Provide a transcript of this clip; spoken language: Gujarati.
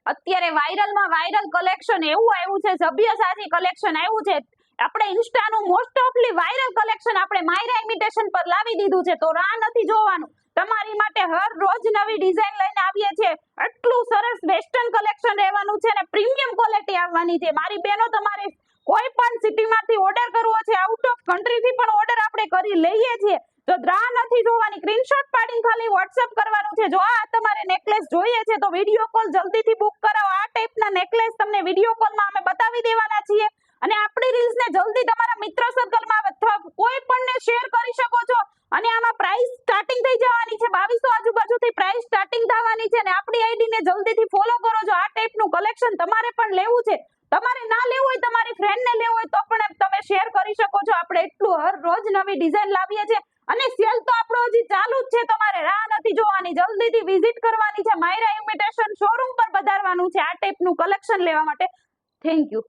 અત્યારે વાયરલમાં વાયરલ કલેક્શન એવું આવ્યું છે, સભ્યસાચી કલેક્શન આવ્યું છે. આપણે ઇન્સ્ટાનું મોસ્ટ ઓફલી વાયરલ કલેક્શન આપણે માયરા ઇમિટેશન પર લાવી દીધું છે. તો રાહ નથી જોવાનું, તમારી માટે હર રોજ નવી ડિઝાઇન લઈને આવીએ છીએ. એટલું સરસ વેસ્ટર્ન કલેક્શન રહેવાનું છે અને પ્રીમિયમ ક્વોલિટી આવવાની છે. મારી બહેનો, તમારે કોઈ પણ સિટીમાંથી ઓર્ડર કરવો છે, આઉટ ઓફ કન્ટ્રીથી પણ ઓર્ડર આપણે કરી લઈએ છીએ. તો રાહ નથી જોવાની, સ્ક્રીનશોટ પાડીને ખાલી WhatsApp કરવાનું છે. જો આ તમારે નેકલેસ જોઈએ છે તો વિડિયો કોલ જલ્દીથી બુક કરાવો. આ ટાઈપના નેકલેસ તમને વિડિયો કોલમાં અમે બતાવી દેવાના છીએ અને આપણી રીલ્સને જલ્દી તમારા મિત્ર સર્કલમાં અથવા કોઈ પણને શેર કરી શકો છો. અને આમાં પ્રાઇસ સ્ટાર્ટિંગ થઈ જવાની છે 2200 આજુબાજુથી પ્રાઇસ સ્ટાર્ટિંગ થવાની છે. અને આપણી આઈડીને જલ્દીથી ફોલો કરો. જો આ ટાઈપનું કલેક્શન તમારે પણ લેવું છે, તમારે ના લેવું હોય, તમારી ફ્રેન્ડને લેવું હોય તો પણ તમે શેર કરી શકો છો. આપણે એટલું હર રોજ નવી ડિઝાઇન લાવીએ છીએ અને સેલ તો આપણો હજી ચાલુ જ છે. તમારે રાહ નથી જોવાની, જલ્દીથી વિઝિટ કરવાની છે. માયરા ઇમિટેશન શોરૂમ પર પધારવાનું છે આ ટાઈપનું કલેક્શન લેવા માટે. Thank you.